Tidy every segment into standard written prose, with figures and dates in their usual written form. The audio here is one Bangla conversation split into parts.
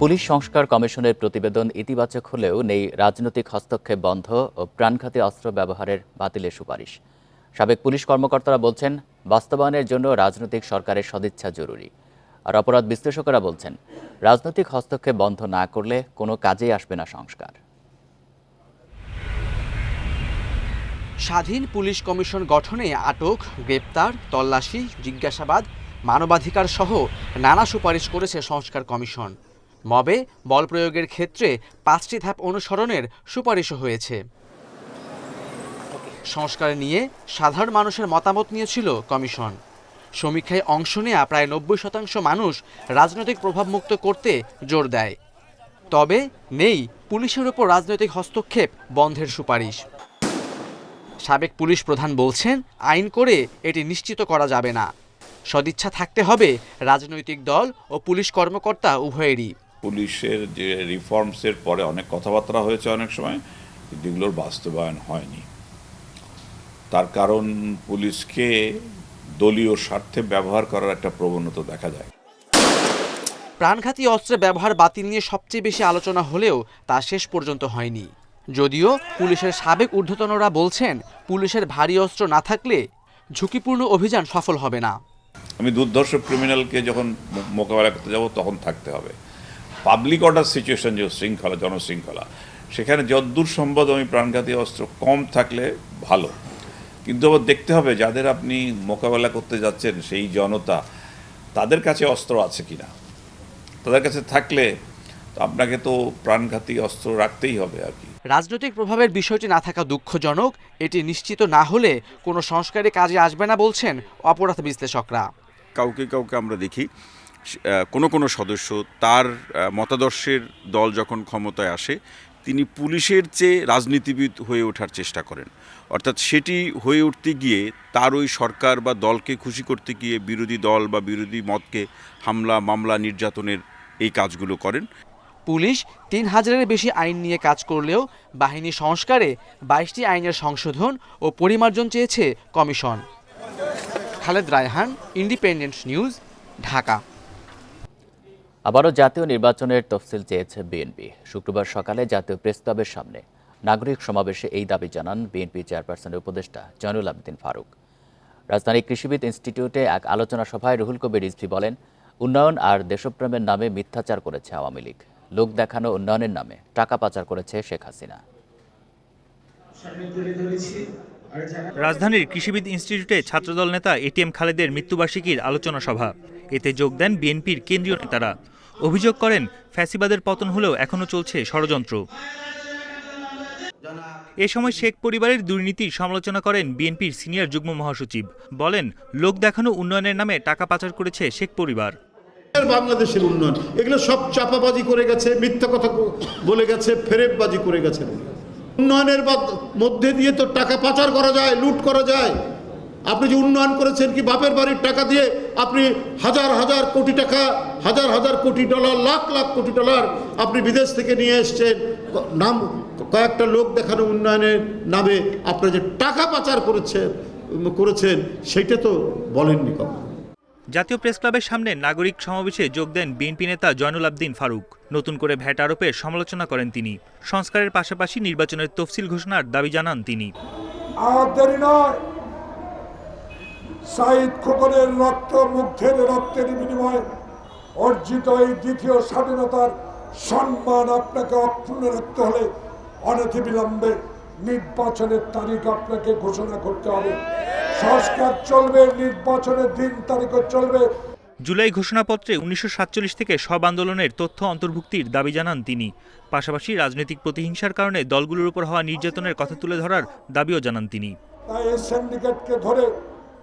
পুলিশ সংস্কার কমিশনের প্রতিবেদন ইতিবাচক হলেও নেই রাজনৈতিক হস্তক্ষেপ বন্ধ ও প্রাণঘাতী অস্ত্র ব্যবহারের বাতিলের সুপারিশ। সাবেক পুলিশ কর্মকর্তারা বলছেন, বাস্তবায়নের জন্য রাজনৈতিক সরকারের সদিচ্ছা জরুরি। আর অপরাধ বিশ্লেষকেরা বলছেন, রাজনৈতিক হস্তক্ষেপ বন্ধ না করলে কোনো কাজেই আসবে না সংস্কার। স্বাধীন পুলিশ কমিশন গঠনে আটক, গ্রেপ্তার, তল্লাশি, জিজ্ঞাসাবাদ, মানবাধিকার সহ নানা সুপারিশ করেছে সংস্কার কমিশন। মবে বল প্রয়োগের ক্ষেত্রে 5টি ধাপ অনুসরণের সুপারিশও হয়েছে। সংস্কার নিয়ে সাধারণ মানুষের মতামত নিয়েছিল কমিশন। সমীক্ষায় অংশ নেয়া প্রায় 90% মানুষ রাজনৈতিক প্রভাবমুক্ত করতে জোর দেয়। তবে নেই পুলিশের ওপর রাজনৈতিক হস্তক্ষেপ বন্ধের সুপারিশ। সাবেক পুলিশ প্রধান বলছেন, আইন করে এটি নিশ্চিত করা যাবে না। সদিচ্ছা থাকতে হবে রাজনৈতিক দল ও পুলিশ কর্মকর্তা উভয়েরই। পুলিশের যে রিফর্মসের পরে অনেক কথাবার্তা হয়েছে, অনেক সময় যেগুলোর বাস্তবায়ন হয়নি। তার কারণ পুলিশকে দলীয় স্বার্থে ব্যবহার করার একটা প্রবণতা দেখা যায়। প্রাণঘাতী অস্ত্রের ব্যবহার বাতিল নিয়ে সবচেয়ে বেশি আলোচনা হলেও তা শেষ পর্যন্ত হয়নি। যদিও পুলিশের সাবেক ঊর্ধ্বতনরা বলছেন, পুলিশের ভারী অস্ত্র না থাকলে ঝুঁকিপূর্ণ অভিযান সফল হবে না। আমি দুর্ধর্ষ ক্রিমিনালকে যখন মোকাবেলা করতে যাব তখন থাকতে হবে। পাবলিক অর্ডার সিচুয়েশন, যে শৃঙ্খলা, জনশৃঙ্খলা, সেখানে যদ্দূর সম্ভব আমি প্রাণঘাতী অস্ত্র কম থাকলে ভালো। কিন্তু আবার দেখতে হবে যাদের আপনি মোকাবেলা করতে যাচ্ছেন সেই জনতা, তাদের কাছে অস্ত্র আছে কিনা। তাদের কাছে থাকলে আপনাকে তো প্রাণঘাতী অস্ত্র রাখতেই হবে আর কি। রাজনৈতিক প্রভাবের বিষয়টি না থাকা দুঃখজনক। এটি নিশ্চিত না হলে কোনো সংস্কারে কাজে আসবে না বলছেন অপরাধ বিশ্লেষকরা। কাউকে কাউকে আমরা দেখি কোনো সদস্য তার মতাদর্শের দল যখন ক্ষমতায় আসে, তিনি পুলিশের চেয়ে রাজনীতিবিদ হয়ে ওঠার চেষ্টা করেন। অর্থাৎ সেটি হয়ে উঠতে গিয়ে তার ওই সরকার বা দলকে খুশি করতে গিয়ে বিরোধী দল বা বিরোধী মতকে হামলা, মামলা, নির্যাতনের এই কাজগুলো করেন। পুলিশ 3000-এর বেশি আইন নিয়ে কাজ করলেও বাহিনী সংস্কারে 22টি আইনের সংশোধন ও পরিমার্জন চেয়েছে commission. Khaled Raihan, independent news, Dhaka. আবারও জাতীয় নির্বাচনের তফসিল চেয়েছে বিএনপি। শুক্রবার সকালে জাতীয় প্রেস ক্লাবের সামনে নাগরিক সমাবেশে এই দাবি জানান বিএনপি চেয়ারপারসনের উপদেষ্টা জয়নুল আবেদিন ফারুক। রাজধানীর কৃষিবিদ ইনস্টিটিউটে এক আলোচনা সভায় রুহুল কবির রিজভী বলেন, উন্নয়ন আর দেশপ্রেমের নামে মিথ্যাচার করেছে আওয়ামী লীগ। লোক দেখানো উন্নয়নের নামে টাকা পাচার করেছে শেখ হাসিনা। রাজধানীর কৃষিবিদ ইনস্টিটিউটে ছাত্রদল নেতা এটিএম খালেদের মৃত্যুবার্ষিকীর আলোচনা সভা। এতে যোগ দেন বিএনপির কেন্দ্রীয় নেতারা। অভিযোগ করেন, ফ্যাসিবাদের পতন হলেও এখনও চলছে ষড়যন্ত্র। এ সময় শেখ পরিবারের দুর্নীতির সমালোচনা করেন বিএনপির সিনিয়র যুগ্ম মহাসচিব। বলেন, লোক দেখানো উন্নয়নের নামে টাকা পাচার করেছে শেখ পরিবার। বাংলাদেশের উন্নয়ন এগুলো সব চাপাবাজি করে গেছে, মিথ্যা কথা বলে গেছে, ফেরেববাজি করে গেছে। উন্নয়নের মধ্যে দিয়ে তো টাকা পাচার করা যায়, লুট করা যায়। আপনি যে উন্নয়ন করেছেন কি বাপের বাড়ির টাকা দিয়ে আপনি হাজার হাজার কোটি টাকা, হাজার হাজার কোটি ডলার, লাখ লাখ কোটি ডলার আপনি বিদেশ থেকে নিয়ে এসছেন। নাম কয়েকটা লোক দেখানো উন্নয়নের নামে আপনি যে টাকা পাচার করেছেন সেইটা তো বলেননি কখনো। জাতীয় প্রেস ক্লাবের সামনে নাগরিক সমাবেশে যোগ দেন বিএনপি নেতা জয়নুল আবেদিন ফারুক। নতুন করে ভ্যাট আরোপের সমালোচনা করেন তিনি। সংস্কারের পাশাপাশি নির্বাচনের তফসিল ঘোষণার দাবি জানান তিনি। শহীদ খোকনের রক্তের বিনিময়ে অর্জিত এই দ্বিতীয় স্বাধীনতার সম্মান আপনাকে অক্ষুণ্ণ রাখতে হলে অনতিবিলম্বে নির্বাচনের তারিখ আপনাকে ঘোষণা করতে হবে। সংস্কার চলবে, নির্বাচনের দিন তারিখও চলবে। জুলাই ঘোষণাপত্রে 1947 থেকে সব আন্দোলনের তথ্য অন্তর্ভুক্তির দাবি জানান তিনি। পাশাপাশি রাজনৈতিক প্রতিহিংসার কারণে দলগুলোর উপর হওয়া নির্যাতনের কথা তুলে ধরার দাবিও জানান তিনি। তাই এই সিন্ডিকেটকে ধরে।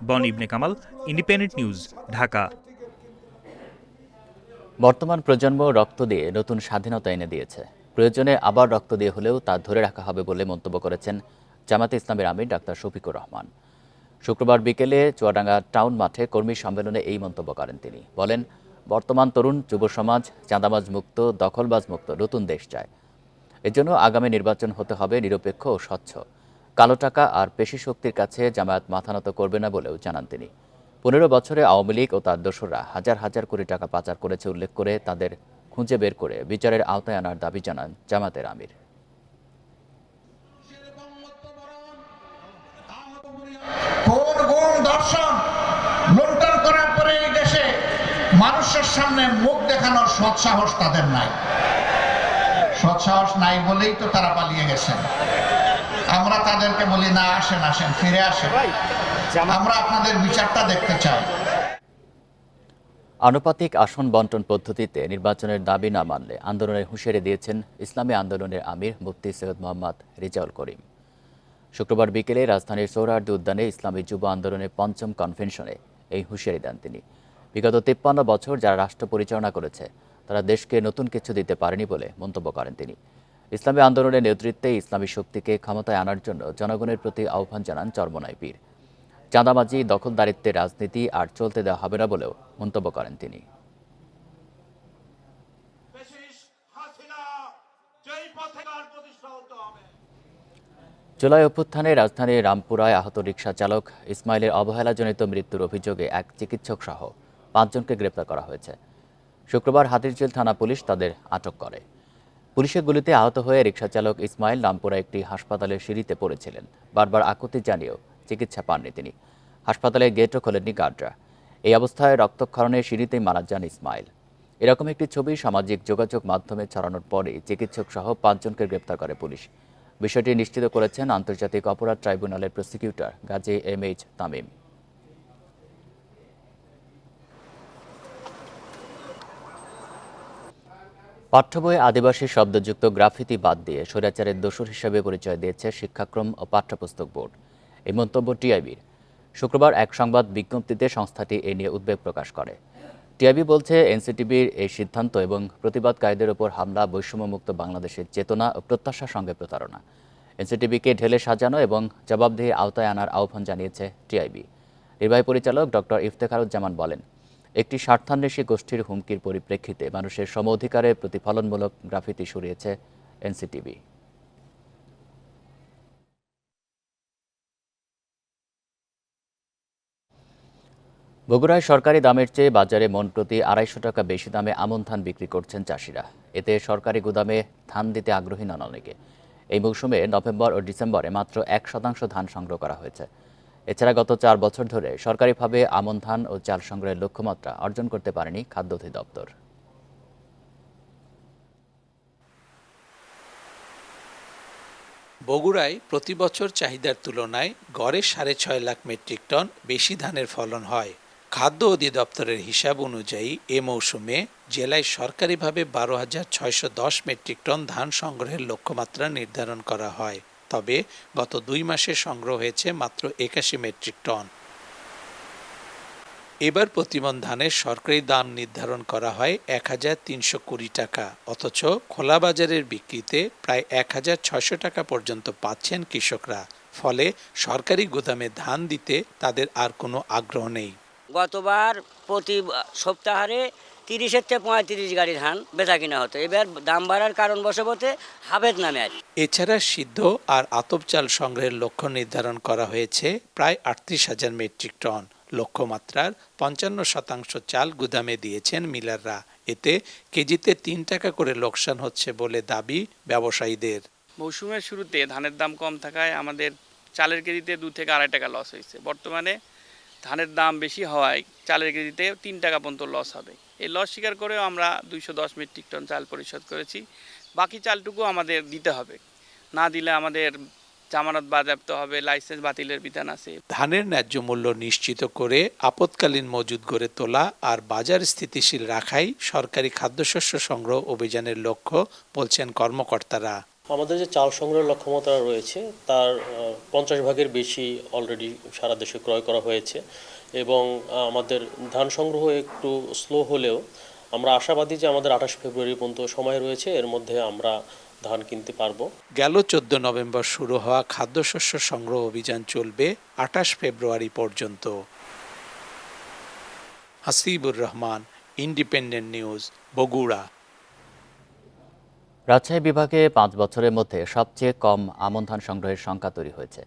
বন ইবনে কামাল, ইন্ডিপেন্ডেন্ট নিউজ, ঢাকা। বর্তমান প্রজন্ম রক্ত দিয়ে নতুন স্বাধীনতা এনে দিয়েছে। প্রয়োজনে আবার রক্ত দিয়ে হলেও তা ধরে রাখা হবে বলে মন্তব্য করেছেন জামায়াতে ইসলামীর আমির ডাক্তার শফিকুর রহমান। শুক্রবার বিকেলে চুয়াডাঙ্গা টাউন মাঠে কর্মী সম্মেলনে এই মন্তব্য করেন তিনি। বলেন, বর্তমান তরুণ যুব সমাজ চাঁদাবাজ মুক্ত, দখলবাজ মুক্ত নতুন দেশ চায়। এজন্য আগামী নির্বাচন হতে হবে নিরপেক্ষ ও স্বচ্ছ। কালো টাকা আর পেশি শক্তির কাছে জামায়াত মাথা নত করবে না বলেও জানান তিনি। 15 বছরে আওয়ামী লীগ ও তার দোসররা হাজার হাজার কোটি টাকা পাচার করেছে উল্লেখ করে তাদের খুঁজে বের করে বিচারের আওতায় আনার দাবি জানান জামাতের আমির। খুন গুম ধর্ষণ লুণ্ঠন করার পরে এই দেশে মানুষের সামনে মুখ দেখানোর সৎসাহস তাদের নাই। সৎসাহস নাই বলেই তো তারা পালিয়ে গেছেন। আমরা তাদেরকে বলি না, আসেন আসেন, ফিরে আসেন, আমরা আপনাদের বিচারটা দেখতে চাই। আনুপাতিক আসন বন্টন পদ্ধতিতে নির্বাচনের দাবি না মানলে আন্দোলনের হুঁশিয়ারি দিয়েছেন ইসলামী আন্দোলনের আমির মুফতি সৈয়দ মোহাম্মদ রেজাউল করিম। শুক্রবার বিকেলে রাজধানীর সোহরাওয়ার্দী উদ্যানে ইসলামী যুব আন্দোলনের ৫ম কনভেনশনে এই হুঁশিয়ারি দেন তিনি। বিগত ৫৩ বছর যারা রাষ্ট্র পরিচালনা করেছে তারা দেশকে নতুন কিছু দিতে পারেনি বলে মন্তব্য করেন তিনি। ইসলামী আন্দোলনের নেতৃত্বে ইসলামী শক্তিকে ক্ষমতায় আনার জন্য জনগণের প্রতি আহ্বান জানান চরমোনাই পীর। চাঁদাবাজি, দখলদারিত্বের রাজনীতি আর চলতে দেওয়া হবে না বলেও মন্তব্য করেন তিনি। জুলাই অভ্যুত্থানে রাজধানীর রামপুরায় আহত রিকশা চালক ইসমাইলের অবহেলাজনিত মৃত্যুর অভিযোগে এক চিকিৎসক সহ ৫ জনকে গ্রেপ্তার করা হয়েছে। শুক্রবার হাতিরঝিল থানা পুলিশ তাদের আটক করে। পুলিশের গুলিতে আহত হয়ে রিকশা চালক ইসমাইল রামপুরা একটি হাসপাতালের সিঁড়িতে পড়েছিলেন। বারবার আকুতি জানিয়েও চিকিৎসা পাননি তিনি। হাসপাতালের গেটও খোলেননি গার্ডরা। এই অবস্থায় রক্তক্ষরণে সিঁড়িতেই মারা যান ইসমাইল। এরকম একটি ছবি সামাজিক যোগাযোগ মাধ্যমে ছড়ানোর পরেই চিকিৎসক সহ ৫ জনকে গ্রেপ্তার করে পুলিশ। বিষয়টি নিশ্চিত করেছেন আন্তর্জাতিক অপরাধ ট্রাইব্যুনালের প্রসিকিউটর গাজী এমএইচ তামিম। পাঠ্যবইয়ে আদিবাসী শব্দযুক্ত গ্রাফিতি বাদ দিয়ে স্বৈরাচারের দোসর হিসেবে পরিচয় দিয়েছে শিক্ষাক্রম ও পাঠ্যপুস্তক বোর্ড। এই মন্তব্য টিআইবির। শুক্রবার এক সংবাদ বিজ্ঞপ্তিতে সংস্থাটি এ নিয়ে উদ্বেগ প্রকাশ করে। টিআইবি বলছে, এনসিটিবির এই সিদ্ধান্ত এবং প্রতিবাদকারীদের ওপর হামলা বৈষম্যমুক্ত বাংলাদেশের চেতনা ও প্রত্যাশার সঙ্গে প্রতারণা। এনসিটিবিকে ঢেলে সাজানো এবং জবাবদিহির আওতায় আনার আহ্বান জানিয়েছে টিআইবি। নির্বাহী পরিচালক ডক্টর ইফতেখারুজ্জামান বলেন, একটি স্বার্থান্বেষী গোষ্ঠীর হুমকির পরিপ্রেক্ষিতে মানুষের সম অধিকারের প্রতিফলনমূলক গ্রাফিতি সরিয়েছে এনসিটিবি। বগুড়ায় সরকারি দামের চেয়ে বাজারে মন প্রতি ২৫০ টাকা বেশি দামে আমন ধান বিক্রি করছেন চাষিরা। এতে সরকারি গুদামে ধান দিতে আগ্রহী নন অনেকে। এই মৌসুমে নভেম্বর ও ডিসেম্বরে মাত্র ১% ধান সংগ্রহ করা হয়েছে। এছাড়া গত ৪ বছর ধরে সরকারিভাবে আমন ধান ও চাল সংগ্রহের লক্ষ্যমাত্রা অর্জন করতে পারেনি খাদ্য অধিদপ্তর। বগুড়ায় প্রতি বছর চাহিদার তুলনায় গড়ে ৬.৫ লাখ মেট্রিক টন বেশি ধানের ফলন হয়। খাদ্য অধিদপ্তরের হিসাব অনুযায়ী এ মৌসুমে জেলায় সরকারিভাবে ১২,৬১০ মেট্রিক টন ধান সংগ্রহের লক্ষ্যমাত্রা নির্ধারণ করা হয়। তবে গত ২ মাসে সংগ্রহ হয়েছে মাত্র ৮১ মেট্রিক টন। এবার প্রতিমণ ধানের সরকারি দাম নির্ধারণ করা হয় ১,৩২০ টাকা, অথচ খোলা বাজারের বিক্রিতে প্রায় ১,৬০০ টাকা পর্যন্ত পাচ্ছেন কৃষকরা। ফলে সরকারি গুদামে ধান দিতে তাদের আর কোনো আগ্রহ নেই। গতবার প্রতি সপ্তাহে ৩০ থেকে ৩৫ গাড়ি ধান বেচা কিনা হতো, এবার দাম বাড়ার কারণ বশবর্তী হাবেদ নামে আছে। এছাড়া সিদ্ধ আর আতপ চাল সংগ্রহের লক্ষ্য নির্ধারণ করা হয়েছে প্রায় ৩৮,০০০ মেট্রিক টন। লক্ষ্যমাত্রার ৫৫% চাল গুদামে দিয়েছেন মিলাররা। এতে কেজিতে ৩ টাকা করে লোকসান হচ্ছে বলে দাবি ব্যবসায়ীদের। মৌসুমের শুরুতে ধানের দাম কম থাকায় আমাদের চালের কেজিতে ২ থেকে ২.৫ টাকা লস হয়েছে। বর্তমানে ধানের দাম বেশি হওয়ায় চালের কেজিতে ৩ টাকা পর্যন্ত লস হবে। এই লস স্বীকার করেও আমরা ২১০ মেট্রিক টন চাল পরিশোধ করেছি। বাকি চালটুকু আমাদের দিতে হবে, না দিলে আমাদের জামানত বাজেয়াপ্ত হবে, লাইসেন্স বাতিলের বিধান আছে। ধানের ন্যায্য মূল্য নিশ্চিত করে আপৎকালীন মজুদ গড়ে তোলা আর বাজার স্থিতিশীল রাখাই সরকারি খাদ্যশস্য সংগ্রহ অভিযানের লক্ষ্য বলছেন কর্মকর্তারা। আমাদের যে চাল সংগ্রহের লক্ষ্যমাত্রা রয়েছে তার 50 ভাগের বেশি অলরেডি সারা দেশে ক্রয় করা হয়েছে এবং আমাদের ধান সংগ্রহ একটু স্লো হলেও আমরা আশাবাদী যে আমাদের 28 ফেব্রুয়ারি পর্যন্ত সময় রয়েছে, এর মধ্যে আমরা ধান কিনতে পারবো। গেল 14 নভেম্বর শুরু হওয়া খাদ্যশস্য সংগ্রহ অভিযান চলবে 28 ফেব্রুয়ারি পর্যন্ত। Hasibur Rahman, Independent News, Bogura. রাজশাহী বিভাগে 5 বছরের মধ্যে সবচেয়ে কম আমন ধান সংগ্রহের সংখ্যা তৈরি হয়েছে।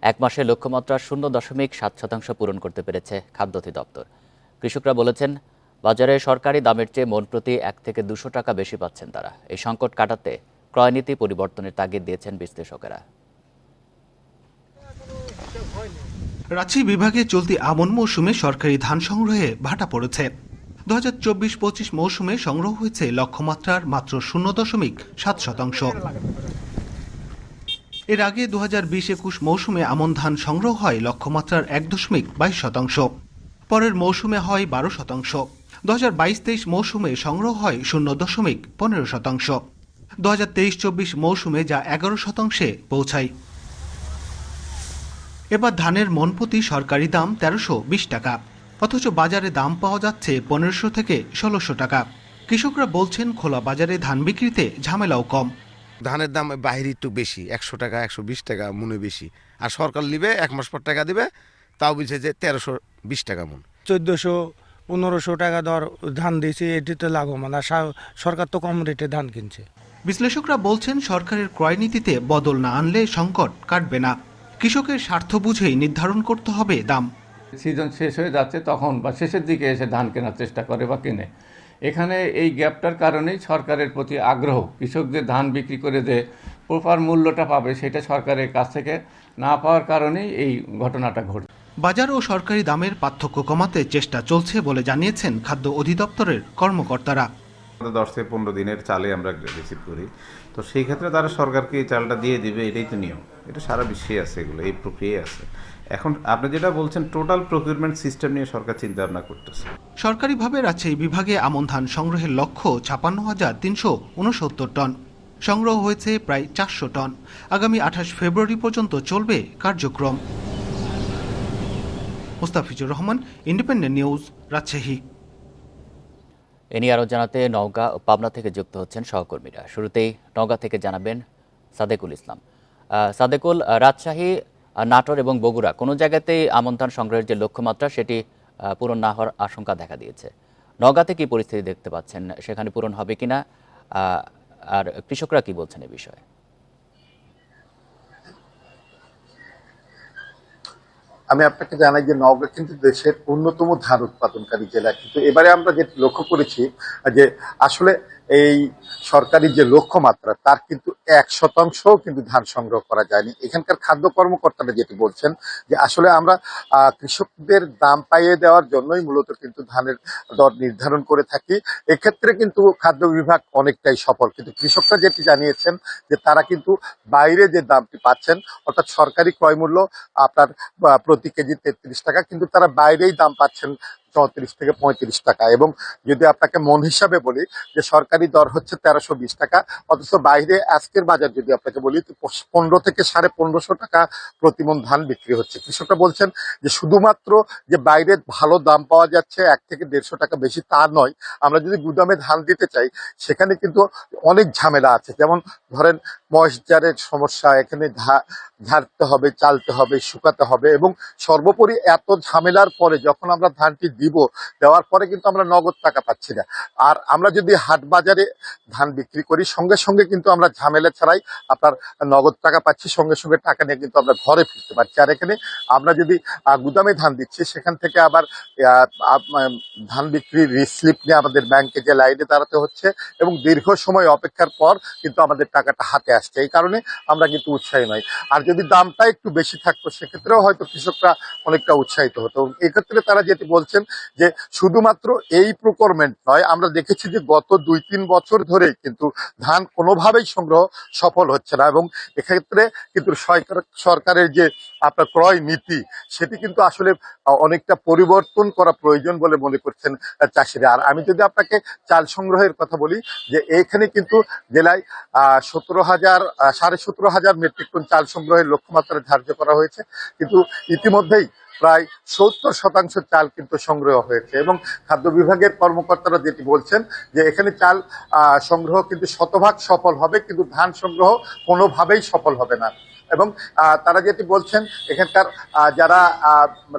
এক মাসে লক্ষ্যমাত্রা 0.7% পূরণ করতে পেরেছে খাদ্য অধিদপ্তর। কৃষকরা বলেছেন, বাজারে সরকারি দামের চেয়ে মন প্রতি 1 থেকে 200 টাকা বেশি পাচ্ছেন তারা। এই সংকট কাটাতে ক্রয়নীতি পরিবর্তনের তাগিদ দিয়েছেন বিশ্লেষকেরা। রাজশাহী বিভাগে চলতি আমন মৌসুমে সরকারি ধান সংগ্রহে ভাটা পড়েছে। 2024-25 মৌসুমে সংগ্রহ হয়েছে লক্ষ্যমাত্রার মাত্র 0.7%। এর আগে 2020-21 মৌসুমে আমন ধান সংগ্রহ হয় লক্ষ্যমাত্রার 1.22%। পরের মৌসুমে হয় 12%। 2022-23 মৌসুমে সংগ্রহ হয় 0.15%। 2023-24 মৌসুমে যা 11%-এ পৌঁছায়। এবার ধানের মন প্রতি সরকারি দাম 1320 টাকা, অথচ বাজারে দাম পাওয়া যাচ্ছে 1500 থেকে 1600 টাকা। কৃষকরা বলছেন খোলা বাজারে ধান বিক্রিতে ঝামেলাও কম। ধানের দাম বাইরে একটু বেশি, 100 টাকা 120 টাকা মনে বেশি, আর সরকার নিবে 1 মাস পর টাকা দিবে, তাও বলছে যে 1320 টাকা মন। 1400-1500 টাকা দর ধান দিয়েছে, এটিতে লাভবান, আর সরকার তো কম রেটে ধান কিনছে। বিশ্লেষকরা বলছেন সরকারের ক্রয় নীতিতে বদল না আনলে সংকট কাটবে না। কৃষকের স্বার্থ বুঝেই নির্ধারণ করতে হবে দাম। সিজন শেষ হয়ে যাচ্ছে তখন বা শেষের দিকে এসে ধান কেনার চেষ্টা করে বা কেনে। এখানে এই গ্যাপটার কারণেই সরকারের প্রতি আগ্রহ, কৃষকদের ধান বিক্রি করে যে প্রপার মূল্যটা পাবে সেটা সরকারের কাছ থেকে না পাওয়ার কারণেই এই ঘটনাটা ঘটে। বাজার ও সরকারি দামের পার্থক্য কমাতে চেষ্টা চলছে বলে জানিয়েছেন খাদ্য অধিদপ্তরের কর্মকর্তারা। 10 থেকে 15 দিনের চালে আমরা রিসিভ করি, তো সেই ক্ষেত্রে তারা সরকারকে এই চালটা দিয়ে দিবে, এটাই তো নিয়ম। এটা সারা বিশ্বে আছে, এগুলো এই প্রক্রিয়ায় আছে। এখন আপনি যেটা বলছেন টোটাল প্রকিউরমেন্ট সিস্টেম নিয়ে সরকার চিন্তা ভাবনা করতেছে। সরকারিভাবে রাজশাহী বিভাগে আমন ধান সংগ্রহের লক্ষ্য 56,369 টন। সংগ্রহ হয়েছে প্রায় 400 টন। আগামী 28 ফেব্রুয়ারি পর্যন্ত চলবে কার্যক্রম। Mustafizur Rahman, Independent News, Rajshahi. এ নিয়ে আরও জানাতে নওগাঁ ও পাবনা থেকে যুক্ত হচ্ছেন সহকর্মীরা। শুরুতেই নওগাঁ থেকে জানাবেন সাদেকুল ইসলাম। সাদেকুল, রাজশাহী, নাটোর এবং বগুড়া কোনো জায়গাতেই আমন ধান সংগ্রহের যে লক্ষ্যমাত্রা সেটি পূরণ না হওয়ার আশঙ্কা দেখা দিয়েছে। নওগাঁতে কি পরিস্থিতি দেখতে পাচ্ছেন, সেখানে পূরণ হবে কিনা, আর কৃষকরা কি বলছেন এই বিষয়ে? আমি আপনাকে জানাই যে নওগাঁ কিন্তু দেশের অন্যতম ধান উৎপাদনকারী জেলা, কিন্তু এবারে আমরা যে লক্ষ্য করেছি যে আসলে এই সরকারি যে লক্ষ্যমাত্রা তার কিন্তু 1% কিন্তু ধান সংগ্রহ করা যায়নি। এখানকার খাদ্য কর্মকর্তারা যেটি বলছেন যে আসলে আমরা কৃষকদের দাম পাইয়ে দেওয়ার জন্যই মূলত কিন্তু ধানের দর নির্ধারণ করে থাকি। এক্ষেত্রে কিন্তু খাদ্য বিভাগ অনেকটাই সফল, কিন্তু কৃষকরা যেটি জানিয়েছেন যে তারা কিন্তু বাইরে যে দামটি পাচ্ছেন, অর্থাৎ সরকারি ক্রয় মূল্য আপনার প্রতি কেজি 33 টাকা, কিন্তু তারা বাইরেই দাম পাচ্ছেন 34 থেকে 35 টাকা। এবং যদি আপনাকে মন হিসাবে বলি যে সরকারি দর হচ্ছে 1320 টাকা, অথচ বাইরে আজকের বাজার যদি আপনাকে বলি 15 থেকে 1550 টাকা প্রতিমন ধান বিক্রি হচ্ছে। কৃষকরা বলছেন যে শুধুমাত্র যে বাইরে ভালো দাম পাওয়া যাচ্ছে 1 থেকে 150 টাকা বেশি তা নয়, আমরা যদি গুদামে ধান দিতে চাই সেখানে কিন্তু অনেক ঝামেলা আছে। যেমন ধরেন ময়েশ্চারের সমস্যা, এখানে ঝাড়তে হবে, চালতে হবে, শুকাতে হবে, এবং সর্বোপরি এত ঝামেলার পরে যখন আমরা ধানটি দেওয়ার পরে কিন্তু আমরা নগদ টাকা পাচ্ছি না। আর আমরা যদি হাট বাজারে ধান বিক্রি করি সঙ্গে সঙ্গে কিন্তু আমরা ঝামেলা ছাড়াই আপনার নগদ টাকা পাচ্ছি, সঙ্গে সঙ্গে টাকা নিয়ে কিন্তু আমরা ঘরে ফিরতে পারছি। আর এখানে আমরা যদি গুদামে ধান দিচ্ছি সেখান থেকে আবার ধান বিক্রির রিসিপ্ট নিয়ে আমাদের ব্যাংকে যে লাইনে দাঁড়াতে হচ্ছে, এবং দীর্ঘ সময় অপেক্ষার পর কিন্তু আমাদের টাকাটা হাতে আসছে। এই কারণে আমরা কিন্তু উৎসাহী নই। আর যদি দামটা একটু বেশি থাকতো সেক্ষেত্রেও হয়তো কৃষকরা অনেকটা উৎসাহিত হতো। এক্ষেত্রে তারা যেটি বলছেন যে শুধুমাত্র এই প্রকিউরমেন্ট নয়, আমরা দেখেছি যে গত 2-3 বছর ধরেই কিন্তু ধান কোনোভাবেই সংগ্রহ সফল হচ্ছে না, এবং এক্ষেত্রে কিন্তু সরকারের যে আপনার ক্রয় নীতি সেটি কিন্তু আসলে অনেকটা পরিবর্তন করা প্রয়োজন বলে মনে করছেন চাষিরা। আর আমি যদি আপনাকে চাল সংগ্রহের কথা বলি যে এইখানে কিন্তু জেলায় 17,500 মেট্রিক টন চাল সংগ্রহের লক্ষ্যমাত্রা ধার্য করা হয়েছে, কিন্তু ইতিমধ্যেই প্রায় 70% চাল কিন্তু সংগ্রহ হয়েছে। এবং খাদ্য বিভাগের কর্মকর্তারা যেটি বলছেন যে এখানে চাল সংগ্রহ কিন্তু শতভাগ সফল হবে, কিন্তু ধান সংগ্রহ কোনোভাবেই সফল হবে না। এবং তারা যেটি বলছেন এখানকার যারা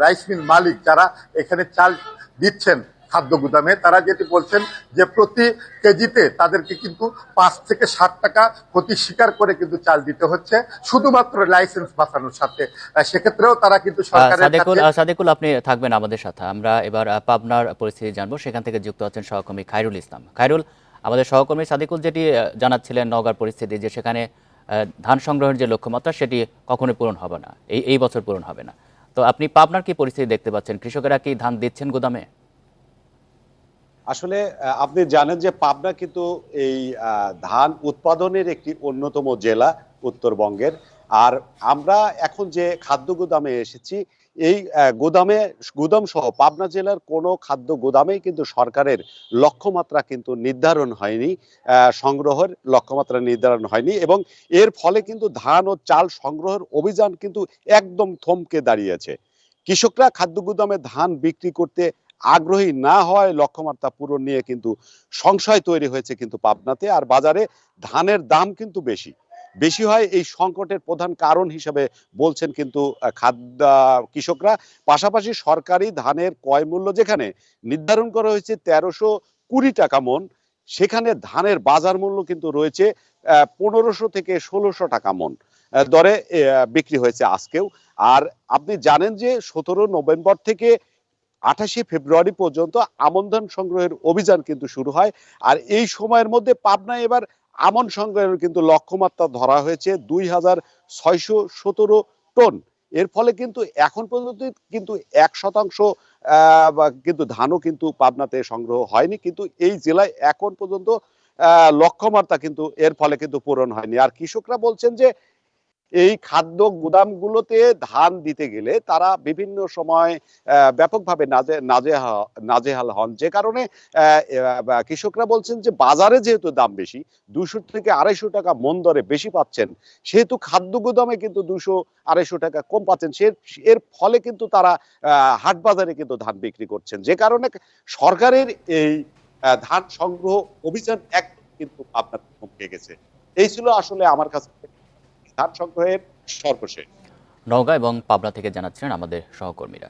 রাইস মিল মালিক যারা এখানে চাল দিচ্ছেন খাদ্য গুদামে তারা যেটি বলছেন যে প্রতি কেজিতে তাদেরকে কিন্তু 5 থেকে 7 টাকা ক্ষতি স্বীকার করে কিন্তু চাল দিতে হচ্ছে শুধুমাত্র লাইসেন্স বাঁচানোর সাথে। সেক্ষেত্রেও তারা কিন্তু সরকারের সাদেকুল, আপনি থাকবেন আমাদের সাথে। আমরা এবার পাবনার পরিস্থিতি জানবো, সেখান থেকে যুক্ত আছেন সহকর্মী খায়রুল ইসলাম। খায়রুল, আমাদের সহকর্মী সাদেকুল যেটি জানাচ্ছিলেন নওগাঁর পরিস্থিতি, যে সেখানে ধান সংগ্রহের যে লক্ষ্যমাত্রা সেটি কখনোই পূরণ হবে না, এই বছর পূরণ হবে না। তো আপনি পাবনার কি পরিস্থিতি দেখতে পাচ্ছেন? কৃষকেরা কি ধান দিচ্ছেন গুদামে? আসলে আপনি জানেন যে পাবনা কিন্তু এই ধান উৎপাদনের একটি অন্যতম জেলা উত্তরবঙ্গের। আর আমরা এখন যে খাদ্য গুদামে এসেছি, এই গুদাম সহ পাবনা জেলার কোনো খাদ্য গুদামেই কিন্তু সরকারের লক্ষ্যমাত্রা কিন্তু নির্ধারণ হয়নি, সংগ্রহের লক্ষ্যমাত্রা নির্ধারণ হয়নি, এবং এর ফলে কিন্তু ধান ও চাল সংগ্রহের অভিযান কিন্তু একদম থমকে দাঁড়িয়েছে। কৃষকরা খাদ্য গুদামে ধান বিক্রি করতে আগ্রহী না হওয়ায় লক্ষ্যমাত্রা পূরণ নিয়ে কিন্তু সংশয় তৈরি হয়েছে কিন্তু পাবনাতে। আর বাজারে ধানের দাম কিন্তু বেশি হয়, এই সংকটের প্রধান কারণ হিসেবে বলছেন কিন্তু কৃষকরা। পাশাপাশি সরকারি ধানের ক্রয় মূল্য যেখানে নির্ধারণ করা হয়েছে 1320 টাকা মন, সেখানে ধানের বাজার মূল্য কিন্তু রয়েছে 1500 থেকে 1600 টাকা মন দরে বিক্রি হয়েছে আজকেও। আর আপনি জানেন যে 17 নভেম্বর থেকে 28 ফেব্রুয়ারি পর্যন্ত আমন ধান সংগ্রহের অভিযান কিন্তু শুরু হয়। আর এই সময়ের মধ্যে পাবনায় এবার আমন সংগ্রহের কিন্তু লক্ষ্যমাত্রা ধরা হয়েছে 2617 টন। এর ফলে কিন্তু এখন পর্যন্ত কিন্তু 1% কিন্তু ধানও কিন্তু পাবনাতে সংগ্রহ হয়নি, কিন্তু এই জেলায় এখন পর্যন্ত লক্ষ্যমাত্রা কিন্তু এর ফলে কিন্তু পূরণ হয়নি। আর কৃষকরা বলছেন যে এই খাদ্য গুদামগুলোতে ধান দিতে গেলে তারা বিভিন্ন সময় ব্যাপকভাবে নাজেহাল হন, যে কারণে কৃষকরা বলছেন যে বাজারে যেহেতু দাম বেশি, 200 থেকে 250 টাকা মন দরে বেশি পাচ্ছেন, সেহেতু খাদ্য গুদামে কিন্তু 200-250 টাকা কম পাচ্ছেন। এর ফলে কিন্তু তারা হাট বাজারে কিন্তু ধান বিক্রি করছেন, যে কারণে সরকারের এই ধান সংগ্রহ অভিযান একদম কিন্তু আপনার থমকে গেছে। এই ছিল আসলে আমার কাছে ধান সংগ্রহের সর্বশেষ। নওগাঁ এবং পাবনা থেকে জানাচ্ছিলেন আমাদের সহকর্মীরা।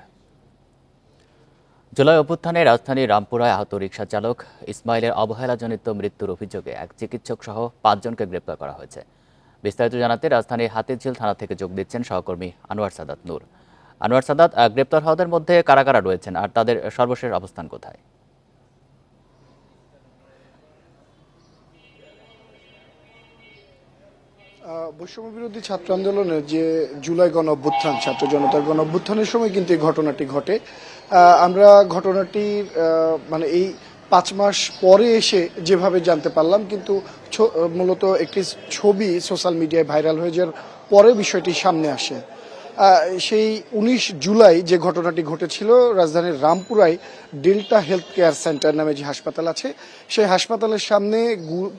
জুলাই অভ্যুত্থানে রাজধানীর রামপুরায় আহত রিকশা চালক ইসমাইলের অবহেলাজনিত মৃত্যুর অভিযোগে এক চিকিৎসক সহ 5 জনকে গ্রেপ্তার করা হয়েছে। বিস্তারিত জানাতে রাজধানীর হাতিরঝিল থানা থেকে যোগ দিচ্ছেন সহকর্মী আনোয়ার সাদাত নূর। আনোয়ার সাদাত, গ্রেপ্তার হওয়াদের মধ্যে কারা কারা রয়েছেন আর তাদের সর্বশেষ অবস্থান কোথায়? বৈষম্য বিরোধী ছাত্র আন্দোলনের যে জুলাই গণ অভ্যুত্থান, ছাত্র জনতার গণ অভ্যুত্থানের সময় কিন্তু এই ঘটনাটি ঘটে। আমরা ঘটনাটির মানে এই 5 মাস পরে এসে যেভাবে জানতে পারলাম, কিন্তু মূলত একটি ছবি সোশ্যাল মিডিয়ায় ভাইরাল হয়ে যাওয়ার পরে বিষয়টি সামনে আসে। সেই 19 জুলাই যে ঘটনাটি ঘটেছিল, রাজধানীর রামপুরায় ডেল্টা হেলথ কেয়ার সেন্টার নামে যে হাসপাতাল আছে, সেই হাসপাতালের সামনে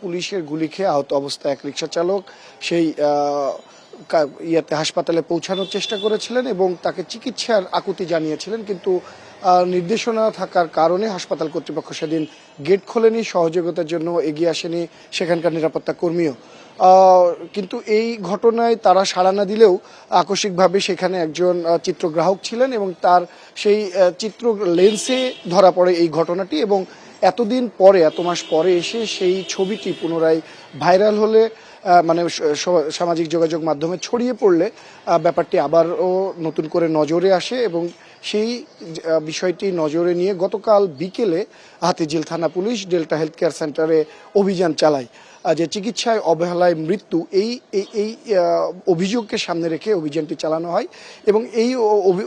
পুলিশের গুলি খেয়ে আহত অবস্থায় এক রিকশা চালক সেই হাসপাতালে পৌঁছানোর চেষ্টা করেছিলেন এবং তাকে চিকিৎসার আকুতি জানিয়েছিলেন, কিন্তু নির্দেশনা থাকার কারণে হাসপাতাল কর্তৃপক্ষ সেদিন গেট খোলেনি, সহযোগিতার জন্য এগিয়ে আসেনি সেখানকার নিরাপত্তা কর্মীও। কিন্তু এই ঘটনায় তারা সাড়া না দিলেও আকস্মিকভাবে সেখানে একজন চিত্রগ্রাহক ছিলেন এবং তার সেই চিত্র লেন্সে ধরা পড়ে এই ঘটনাটি, এবং এতদিন পরে, এত মাস পরে এসে সেই ছবিটি পুনরায় ভাইরাল হলে, মানে সামাজিক যোগাযোগ মাধ্যমে ছড়িয়ে পড়লে ব্যাপারটি আবারও নতুন করে নজরে আসে এবং সেই বিষয়টি নজরে নিয়ে গতকাল বিকেলে হাতিরঝিল থানা পুলিশ ডেল্টা হেলথ কেয়ার সেন্টারে অভিযান চালায়। যে চিকিৎসায় অবহেলায় মৃত্যু, এই অভিযোগকে সামনে রেখে অভিযানটি চালানো হয় এবং এই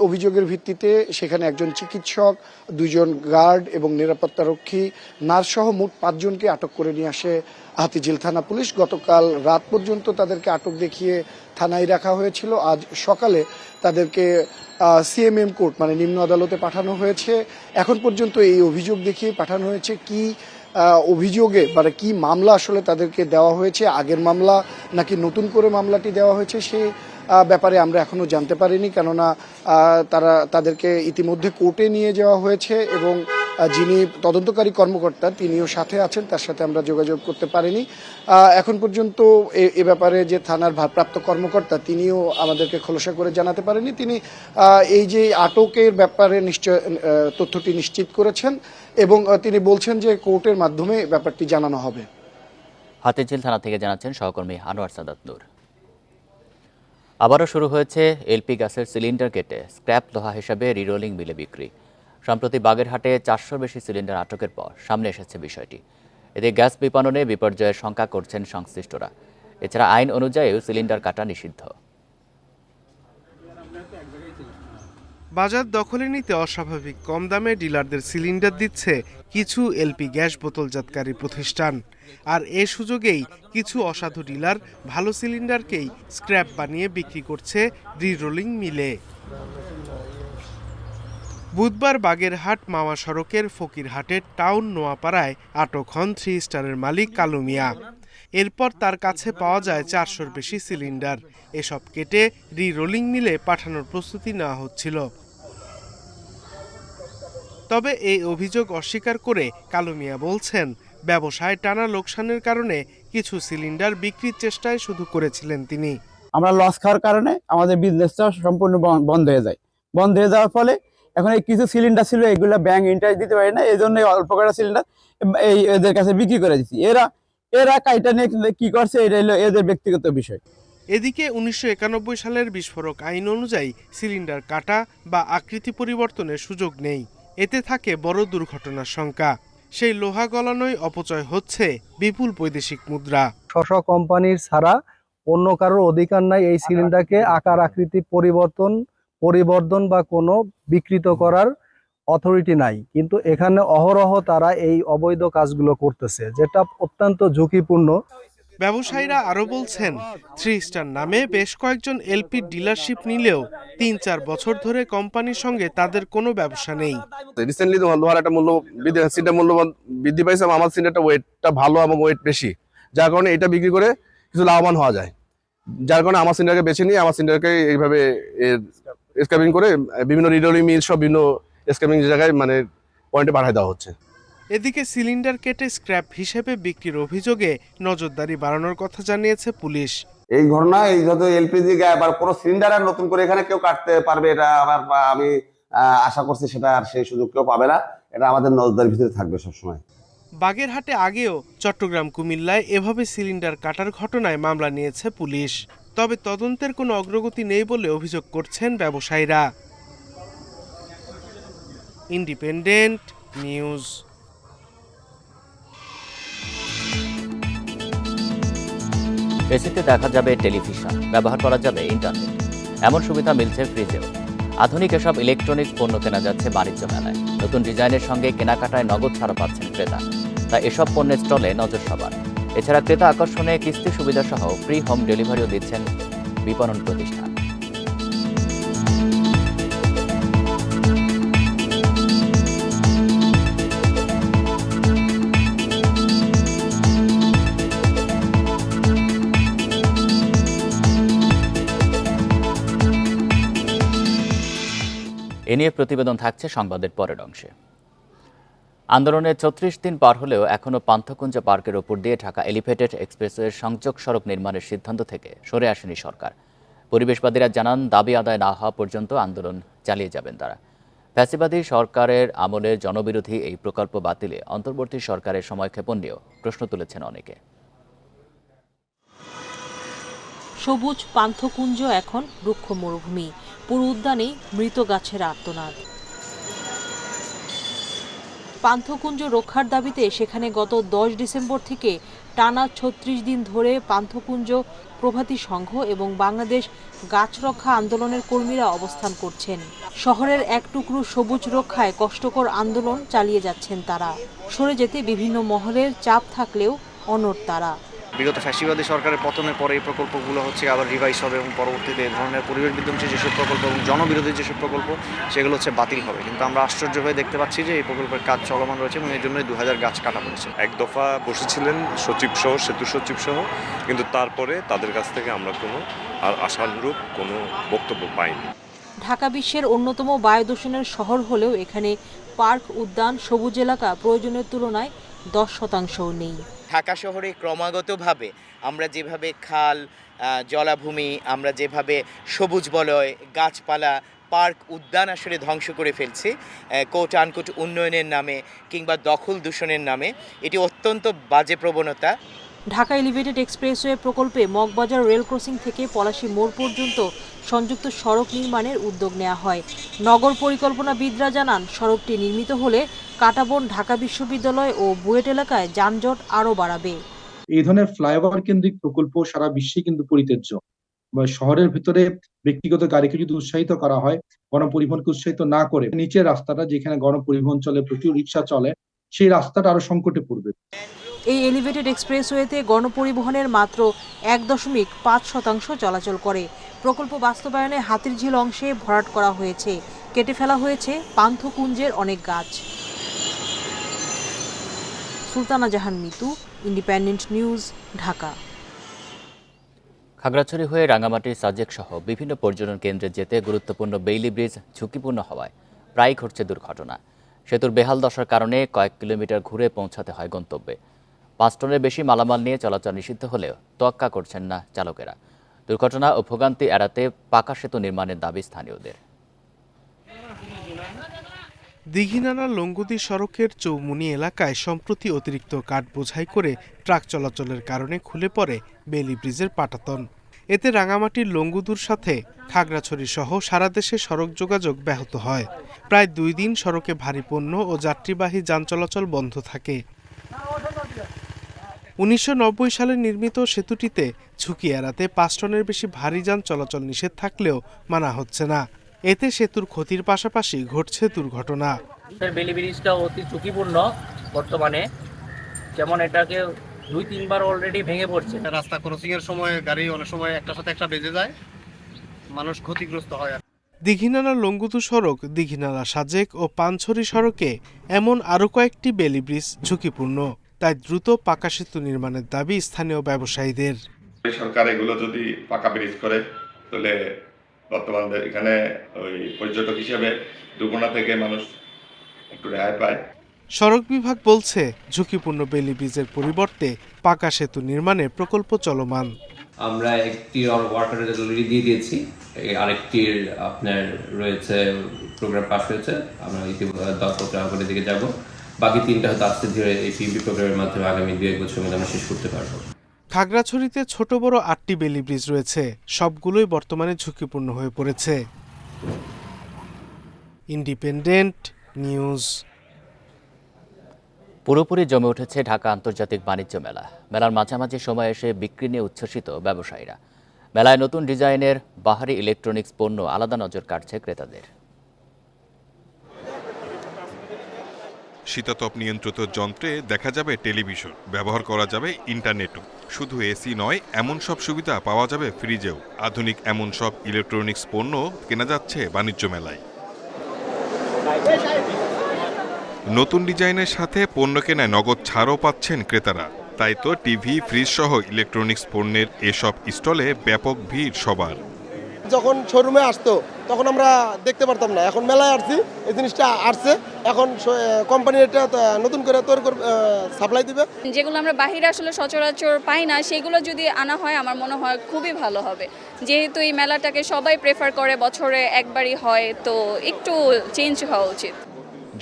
অভিযোগের ভিত্তিতে সেখানে একজন চিকিৎসক, 2 জন গার্ড এবং নিরাপত্তারক্ষী, নার্সসহ মোট 5 জনকে আটক করে নিয়ে আসে হাতিরঝিল থানা পুলিশ। গতকাল রাত পর্যন্ত তাদেরকে আটক দেখিয়ে থানায় রাখা হয়েছিল। আজ সকালে তাদেরকে সিএমএম কোর্ট মানে নিম্ন আদালতে পাঠানো হয়েছে। এখন পর্যন্ত এই অভিযোগ দেখিয়ে পাঠানো হয়েছে। কি অভিযোগে মানে কি মামলা আসলে তাদেরকে দেওয়া হয়েছে, আগের মামলা নাকি নতুন করে মামলাটি দেওয়া হয়েছে, সে ব্যাপারে আমরা এখনো জানতে পারিনি, কেননা তাদেরকে ইতিমধ্যে কোর্টে নিয়ে যাওয়া হয়েছে এবং যিনি তদন্তকারী কর্মকর্তা তিনিও সাথে আছেন, তার সাথে আমরা যোগাযোগ করতে পারিনি। এখন পর্যন্ত এ ব্যাপারে যে থানার ভারপ্রাপ্ত কর্মকর্তা তিনিও আমাদেরকে খোলসা করে জানাতে পারেনি। তিনি এই যে আটকের ব্যাপারে নিশ্চয় তথ্যটি নিশ্চিত করেছেন এবং তিনি বলছেন যে কোর্টের মাধ্যমে ব্যাপারটি জানানো হবে। হাতিঝিল থানা থেকে জানাচ্ছেন সহকর্মী আনোয়ার সাদাত নূর। আবারও শুরু হয়েছে এলপি গ্যাসের সিলিন্ডার কেটে স্ক্র্যাপ লোহা হিসাবে রিরোলিং মিলে বিক্রি। সম্প্রতি বাগেরহাটে 400 বেশি সিলিন্ডার আটকের পর সামনে এসেছে বিষয়টি। এতে গ্যাস বিপণনে বিপর্যয়ের শঙ্কা করছেন সংশ্লিষ্টরা। এছাড়া আইন অনুযায়ীও সিলিন্ডার কাটা নিষিদ্ধ। বাজার দখলে নিতে অস্বাভাবিক কম দামে ডিলারদের সিলিন্ডার দিচ্ছে কিছু এলপি গ্যাস বোতলজাতকারী প্রতিষ্ঠান। আর এ সুযোগেই কিছু অসাধু ডিলার ভালো সিলিন্ডারকেই স্ক্র্যাপ বানিয়ে বিক্রি করছে রিরোলিং মিলে। বুধবার বাগেরহাট মাওয়া সড়কের ফকিরহাটের টাউন নোয়াপাড়ায় আটক হন 3 স্টারের মালিক কালু মিয়া। এরপর তার কাছে পাওয়া যায় 400-র বেশি সিলিন্ডার। এসব কেটে রিরোলিং মিলে পাঠানোর প্রস্তুতি নেওয়া হচ্ছিল। তবে এই অভিযোগ অস্বীকার করে কালু মিয়া বলছেন, ব্যবসায় টানা লোকসানের কারণে কিছু সিলিন্ডার বিক্রির চেষ্টায় শুধু করেছিলেন তিনি। আমরা লস খাওয়ার কারণে আমাদের বিজনেসটা সম্পূর্ণ বন্ধ হয়ে যায়। বন্ধ হয়ে যাওয়ার ফলে এখন এই কিছু সিলিন্ডার ছিল, এগুলো ব্যাংক ইন্টারেস্ট দিতে পারে না, এই জন্য অল্প কটা সিলিন্ডার এদের কাছে বিক্রি করে দিচ্ছি। এরা কাইটা নিয়ে কি করছে এটা হলো এদের ব্যক্তিগত বিষয়। এদিকে 1991 সালের বিস্ফোরক আইন অনুযায়ী সিলিন্ডার কাটা বা আকৃতি পরিবর্তনের সুযোগ নেই। এতে থাকে বড় দুর্ঘটনার শঙ্কা। সেই লোহা গলানোয় অপচয় হচ্ছে বিপুল বৈদেশিক মুদ্রা। স্ব কোম্পানির ছাড়া অন্য কারোর অধিকার নাই এই সিলিন্ডারকে আকার আকৃতি পরিবর্তন বা কোনো বিকৃত করার অথরিটি নাই। কিন্তু এখানে অহরহ তারা এই অবৈধ কাজগুলো করতেছে, যেটা অত্যন্ত ঝুঁকিপূর্ণ। ব্যবসায়ীরা আরো বলছেন, 3 স্টার নামে বেশ কয়েকজন এলপি ডিলারশিপ নিলেও 3-4 বছর ধরে কোম্পানির সঙ্গে তাদের কোনো ব্যবসা নেই। রিসেন্টলি লোহার একটা মূল্য বৃদ্ধি পাইছে, আমার সিলিন্ডারটা ওয়েটটা ভালো এবং ওয়েট বেশি, যার কারণে এটা বিক্রি করে কিছু লাভবান হওয়া যায়। যার কারণে আমার সিলিন্ডারকে বেছে নিয়ে আমার সিলিন্ডারকে এইভাবে স্ক্র্যাপিং করে বিভিন্ন রিরোলিং মিল সব বিভিন্ন স্ক্র্যাপিং জায়গায় মানে পয়েন্টে পাঠিয়ে দেওয়া হচ্ছে। এদিকে সিলিন্ডার কেটে স্ক্র্যাপ হিসেবে বিক্রির অভিযোগে নজরদারি বাড়ানোর কথা জানিয়েছে পুলিশ। এই ঘটনা এই যত এলপিজি আবার কোনো সিলিন্ডার আর নতুন করে এখানে কেউ কাটতে পারবে এটা আবার আমি আশা করছি সেটা আর সেই সুযোগ কেউ পাবে না। এটা আমাদের নজরদারির ভিতরে থাকবে সবসময়। বাগেরহাটে আগেও চট্টগ্রাম কুমিল্লায় এভাবে সিলিন্ডার কাটার ঘটনায় মামলা নিয়েছে পুলিশ। তবে তদন্তের কোনো অগ্রগতি নেই বলে অভিযোগ করছেন ব্যবসায়ীরা। Independent news. এসিতে দেখা যাবে টেলিভিশন, ব্যবহার করা যাবে ইন্টারনেট, এমন সুবিধা মিলছে ফ্রিজেও। আধুনিক এসব ইলেকট্রনিক্স পণ্য কেনা যাচ্ছে বাণিজ্য মেলায়। নতুন ডিজাইনের সঙ্গে কেনাকাটায় নগদ ছাড় পাচ্ছেন ক্রেতা, তাই এসব পণ্যের স্টলে নজর সবার। এছাড়া ক্রেতা আকর্ষণে কিস্তি সুবিধা সহ ফ্রি হোম ডেলিভারিও দিচ্ছেন বিপণন প্রতিষ্ঠান। এ নিয়ে প্রতিবেদন থাকছে সংবাদের পরের অংশে। আন্দোলনের 36 দিন পার হলেও এখনও পান্থকুঞ্জ পার্কের ওপর দিয়ে ঢাকা এলিভেটেড এক্সপ্রেসওয়ের সংযোগ সড়ক নির্মাণের সিদ্ধান্ত থেকে সরে আসেনি সরকার। পরিবেশবাদীরা জানান, দাবি আদায় না হওয়া পর্যন্ত আন্দোলন চালিয়ে যাবেন তারা। ফ্যাসিবাদী সরকারের আমলে জনবিরোধী এই প্রকল্প বাতিলে অন্তর্বর্তী সরকারের সময়ক্ষেপণ নিয়েও প্রশ্ন তুলেছেন অনেকে। সবুজ পান্থকুঞ্জ এখন রুক্ষ মরুভূমি, পুরো উদ্যানে মৃত গাছের আর্তনাদ। পান্থকুঞ্জ রক্ষার দাবিতে সেখানে গত 10 ডিসেম্বর থেকে টানা 36 দিন ধরে পান্থকুঞ্জ প্রভাতী সংঘ এবং বাংলাদেশ গাছ রক্ষা আন্দোলনের কর্মীরা অবস্থান করছেন। শহরের এক টুকরো সবুজ রক্ষায় কষ্টকর আন্দোলন চালিয়ে যাচ্ছেন তারা। সরে যেতে বিভিন্ন মহলের চাপ থাকলেও অনড় তারা। বিগত ফ্যাসিবাদী সরকারের পতনের পরে এই প্রকল্পগুলো আবার রিভাইজ হবে এবং পরবর্তীতে এই ধরনের পরিবেশ বিধ্বংসী যেসব প্রকল্প এবং জনবিরোধী যেসব প্রকল্প সেগুলো বাতিল হবে। কিন্তু আমরা আশ্চর্য হয়ে দেখতে পাচ্ছি যে এই প্রকল্পের কাজ চলমান রয়েছে এবং এই জন্যই 2000 গাছ কাটা হয়েছে। এক দফা বসেছিলেন সচিব সহ, সেতু সচিব সহ, কিন্তু তারপরে তাদের কাছ থেকে আমরা কোনো আর আশানুরূপ কোনো বক্তব্য পাইনি। ঢাকা বিশ্বের অন্যতম বায়ু দূষণের শহর হলেও এখানে পার্ক, উদ্যান, সবুজ এলাকা প্রয়োজনের তুলনায় 10%ও নেই। ঢাকা শহরে ক্রমাগতভাবে আমরা যেভাবে খাল, জলাভূমি, আমরা যেভাবে সবুজ বলয়, গাছপালা, পার্ক, উদ্যান আসলে ধ্বংস করে ফেলছি কোট আনকোট উন্নয়নের নামে কিংবা দখল দূষণের নামে, এটি অত্যন্ত বাজে প্রবণতা। ঢাকা এলিভেটেড এক্সপ্রেসওয়ে প্রকল্পে মগবাজার রেল ক্রসিং থেকে পলাশী মোড় পর্যন্ত সংযুক্ত সড়ক নির্মাণের উদ্যোগ নেওয়া হয়। নগর পরিকল্পনাবিদরা জানান, সড়কটি নির্মিত হলে কাঁটাবন, ঢাকা বিশ্ববিদ্যালয় ও বুয়েট এলাকায় যানজট আরও বাড়াবে। এই ধরনের ফ্লাইওভার কেন্দ্রিক প্রকল্প সারা বিশ্বে কিন্তু পরিত্যাজ্য। শহরের ভিতরে ব্যক্তিগত গাড়িকে যদি উৎসাহিত করা হয়, গণপরিবহনকে উৎসাহিত না করে নিচের রাস্তাটা, যেখানে গণপরিবহন চলে, প্রচুর রিক্সা চলে, সেই রাস্তাটা আরো সংকটে পড়বে। এই এলিভেটেড এক্সপ্রেসওয়েতে গণপরিবহনের মাত্র 1.5% চলাচল করে। প্রকল্প বাস্তবায়নে হাতিরঝিল অংশে ভরাট করা হয়েছে, কেটে ফেলা হয়েছে পান্থকুঞ্জের অনেক গাছ। সুলতানা জাহান মিতু, ইন্ডিপেন্ডেন্ট নিউজ, ঢাকা। খাগড়াছড়ি হয়ে রাঙামাটি, সাজেক সহ বিভিন্ন পর্যটন কেন্দ্রে যেতে গুরুত্বপূর্ণ বেইলি ব্রিজ ঝুঁকিপূর্ণ হওয়ায় প্রায়ই ঘটছে দুর্ঘটনা। সেতুর বেহাল দশার কারণে কয়েক কিলোমিটার ঘুরে পৌঁছাতে হয় গন্তব্যে। 5 টনের বেশি মালামাল নিয়ে চলাচল নিষিদ্ধ হলেও তোয়াক্কা করছেন না চালকেরা। দুর্ঘটনা ও ভোগান্তি এড়াতে পাকা সেতু নির্মাণের দাবি স্থানীয়দের। দীঘিনালা লঙ্গুদি সড়কের চৌমুনি এলাকায় সম্প্রতি অতিরিক্ত কাঠ বোঝাই করে ট্রাক চলাচলের কারণে খুলে পড়ে বেইলি ব্রিজের পাটাতন। এতে রাঙামাটির লঙ্গুদুর সাথে খাগড়াছড়ি সহ সারা দেশে সড়ক যোগাযোগ ব্যাহত হয়। প্রায় 2 দিন সড়কে ভারী পণ্য ও যাত্রীবাহী যান চলাচল বন্ধ থাকে। 1990 সালে নির্মিত সেতুটিতে ঝুঁকি এড়াতে 5 টনের বেশি ভারী যান চলাচল নিষেধ থাকলেও মানা হচ্ছে না। এতে সেতুর ক্ষতির পাশাপাশি ঘটছে দুর্ঘটনা। বেইলি ব্রিজটা অতি ঝুঁকিপূর্ণ বর্তমানে, যেমন এটাকে 2-3 বার অলরেডি ভেঙে পড়ছে। রাস্তা ক্রসিং এর সময় গাড়ি অনেক সময় একটার সাথে একটা বেজে যায়, মানুষ ক্ষতিগ্রস্ত হয়। দীঘিনালা লঙ্গুদু সড়ক, দীঘিনালা সাজেক ও পানছড়ি সড়কে এমন আরও কয়েকটি বেইলি ব্রিজ ঝুঁকিপূর্ণ। তাই দ্রুত পাকা সেতু নির্মাণের দাবি স্থানীয় ব্যবসায়ীদের। সরকার এগুলো যদি পাকা ব্রিজ করে তাহলে বর্তমানে এখানে ওই পর্যটক হিসেবে দুর্ঘটনা থেকে মানুষ একটু রেহাই পায়। সড়ক বিভাগ বলছে, ঝুঁকিপূর্ণ বেইলি ব্রিজের পরিবর্তে পাকা সেতু নির্মাণের প্রকল্প চলমান। আমরা একটি ওয়ার্কার অলরেডি দিয়ে দিয়েছি, আরেকটির আপনার রয়েছে, প্রোগ্রাম পাস হয়েছে, আমরা ইতিমধ্যে 10 আগের দিকে যাব। বাকি 3টা হয়তো আস্তে ধীরে এই পিবি প্রোগ্রামের মাধ্যমে আগামী 2-1 বছরের মধ্যে আমরা শেষ করতে পারবো। খাগড়াছড়িতে ছোট বড় 8টি বেইলি ব্রিজ রয়েছে, সবগুলোই বর্তমানে ঝুঁকিপূর্ণ হয়ে পড়েছে। Independent news. পুরোপুরি জমে উঠেছে ঢাকা আন্তর্জাতিক বাণিজ্য মেলা। মেলার মাঝামাঝি সময় এসে বিক্রি নিয়ে উচ্ছ্বসিত ব্যবসায়ীরা। মেলায় নতুন ডিজাইনের বাহারি ইলেকট্রনিক্স পণ্য আলাদা নজর কাটছে ক্রেতাদের। শীতাতপ নিয়ন্ত্রিত যন্ত্রে দেখা যাবে টেলিভিশন, ব্যবহার করা যাবে ইন্টারনেটও। শুধু এসি নয়, এমন সব সুবিধা পাওয়া যাবে ফ্রিজেও। আধুনিক এমন সব ইলেকট্রনিক্স পণ্য কেনা যাচ্ছে বাণিজ্য মেলায়। নতুন ডিজাইনের সাথে পণ্য কেনায় নগদ ছাড়ও পাচ্ছেন ক্রেতারা। তাই তো টিভি, ফ্রিজ সহ ইলেকট্রনিক্স পণ্যের এসব স্টলে ব্যাপক ভিড় সবার। যখন শোরুমে আসতো তখন আমরা দেখতে পারতাম না, এখন মেলায় আসছি, এই জিনিসটা আসছে, এখন কোম্পানি এটা নতুন করে তৈরি করে সাপ্লাই দিবে। যেগুলো আমরা বাহিরে আসলে সচরাচর পাই না, সেগুলো যদি আনা হয় আমার মনে হয় খুবই ভালো হবে। যেহেতু এই মেলাটাকে সবাই প্রেফার করে, বছরে একবারই হয়, তো একটু চেঞ্জ হওয়া উচিত।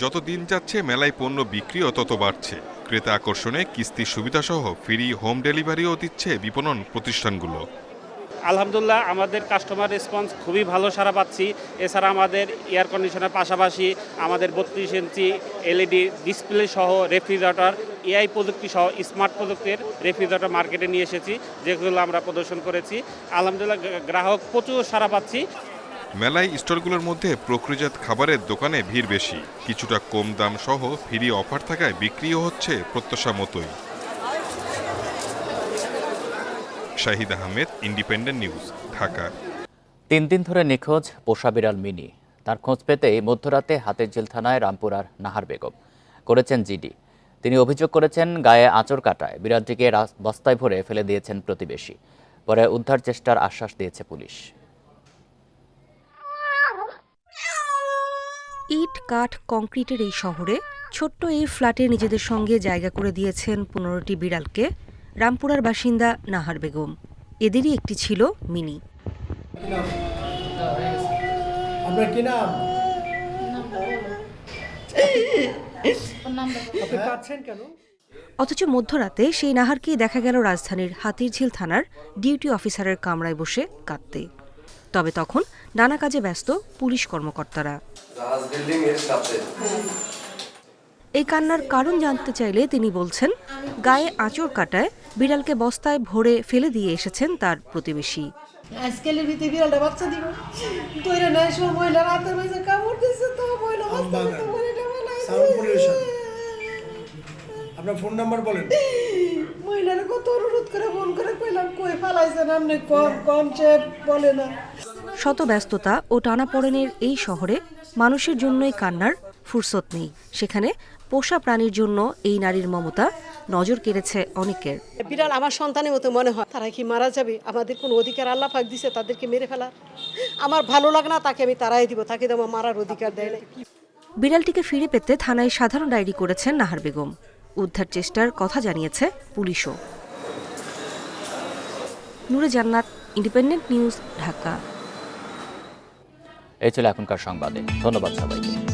যত দিন যাচ্ছে মেলায় পণ্য বিক্রিও তত বাড়ছে। ক্রেতা আকর্ষণে কিস্তির সুবিধাসহ ফ্রি হোম ডেলিভারিও দিচ্ছে বিপণন প্রতিষ্ঠানগুলো। আলহামদুলিল্লাহ, আমাদের কাস্টমার রেসপন্স খুবই ভালো সাড়া পাচ্ছি। এছাড়া আমাদের এয়ার কন্ডিশনের পাশাপাশি আমাদের 32 ইঞ্চি এলইডি ডিসপ্লে সহ রেফ্রিজারেটর, এআই প্রযুক্তি সহ স্মার্ট প্রযুক্তির রেফ্রিজারেটর মার্কেটে নিয়ে এসেছি, যেগুলো আমরা প্রদর্শন করেছি। আলহামদুলিল্লাহ, গ্রাহক প্রচুর সাড়া পাচ্ছি। মেলায় স্টলগুলোর মধ্যে প্রক্রিয়াজাত খাবারের দোকানে ভিড় বেশি। কিছুটা কম দাম সহ ফ্রি অফার থাকায় বিক্রিও হচ্ছে প্রত্যাশা মতোই। Shahid Ahmed, independent news, Dhaka. 3 দিন ধরে নিখোঁজ পোষা বিড়াল মিনি। তার খোঁজ পেতেই মধ্যরাতে হাতিরঝিল থানায় রামপুরার নাহার বেগম করেছেন জিডি। তিনি অভিযোগ করেছেন, গায়ে আঁচড় কাটায় বিড়ালটিকে বস্তায় ভরে ফেলে দিয়েছেন প্রতিবেশী। পরে উদ্ধার চেষ্টার আশ্বাস দিয়েছে পুলিশ। ইট কাঠ কংক্রিটের এই শহরে ছোট্ট এই ফ্ল্যাটে নিজেদের সঙ্গে জায়গা করে দিয়েছেন 15টি বিড়ালকে রামপুরার বাসিন্দা নাহার বেগম। এদেরই একটি ছিল মিনি। অথচ মধ্যরাতে সেই নাহারকেই দেখা গেল রাজধানীর হাতিরঝিল থানার ডিউটি অফিসারের কামরায় বসে কাঁদতে। তবে তখন নানা কাজে ব্যস্ত পুলিশ কর্মকর্তারা। এই কান্নার কারণ জানতে চাইলে তিনি বলছেন, গায়ে আঁচড় কাটায় বিড়ালকে বস্তায় ভরে ফেলে দিয়ে এসেছেন তার প্রতিবেশী। আজকালের ভিতরে বিড়ালটা বাচ্চা দিব তৈরি নাই সময় মহিলা রাতের মাঝে কামড় দিচ্ছে তো মহিলা আপনার ফোন নাম্বার বলেন। মহিলারা কত অনুরোধ করে ফোন করে কইলাম কই ফালাইছেন আপনি কম চেপ বলে না। শত ব্যস্ততা ও টানাপোড়েনের এই শহরে মানুষের জন্যই কান্নার ফুরসত নেই। সেখানে পোষা প্রাণীর জন্য এই নারীর মমতা নজর কেড়েছে অনেকের। বিড়াল আমার সন্তানের মতো মনে হয়। তারা কি মারা যাবে? আমাদের কোন অধিকার আল্লাহ পাক দিছে তাদেরকে মেরে ফেলার? আমার ভালো লাগে না তাকে আমি তারাই দিব, তাকে তো আমার মারার অধিকার দেয় না। বিড়ালটিকে ফিরে পেতে থানায় সাধারণ ডায়েরি করেছেন নাহার বেগম। উদ্ধার চেষ্টার কথা জানিয়েছে পুলিশও। নূরে জান্নাত, ইন্ডিপেন্ডেন্ট নিউজ, ঢাকা। এই ছিল এখনকার সংবাদে। ধন্যবাদ সবাইকে।